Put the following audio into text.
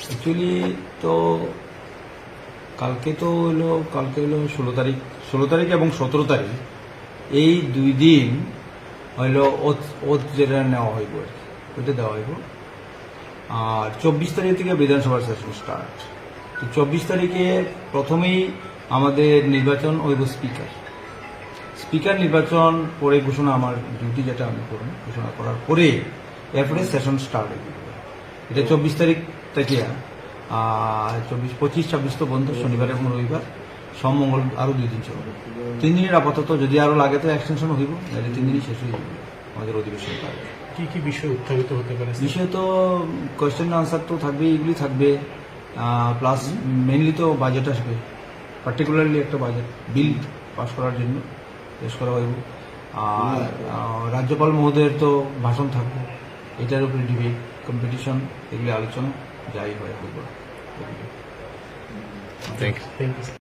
Actually তো কালকে হলো 16 তারিখ এবং 17 তারিখ এই 2 দিন হইলো ওত যেটা নেওয়া হইব আর কি, ওইটা দেওয়া হইব। আর 24 তারিখ থেকে বিধানসভার সেশন স্টার্ট। তো 24 তারিখে প্রথমেই আমাদের নির্বাচন হইব স্পিকার নির্বাচন পরে ঘোষণা, আমার ডিউটি যেটা আমি করব ঘোষণা করার পরে এরপরে সেশন স্টার্ট হইব। এটা 24 তারিখ থেকে 24, 25, 26 তো বন্ধ, শনিবার এবং রবিবার, সোম মঙ্গল আরো 2 দিন চলবে। 3 দিনের আপাতত, যদি আরো লাগে তো এক্সটেনশন হইব, নাহলে 3 দিনই শেষ হয়ে যাবে আমাদের অধিবেশন কালে। কি কি বিষয় উত্থাপিত হতে পারে? বিষয় তো কোয়েশ্চেন আনসার তো থাকবে, এগুলি থাকবে, প্লাস মেইনলি তো বাজেট আসবে, পার্টিকুলারলি একটা বাজেট বিল পাস করার জন্য পেশ করা হইব। আর রাজ্যপাল মহোদয়ের তো ভাষণ থাকবে, এটার উপরে ডিবেট, কম্পিটিশন, এগুলি আলোচনা যাই হয় হইব। Thank you.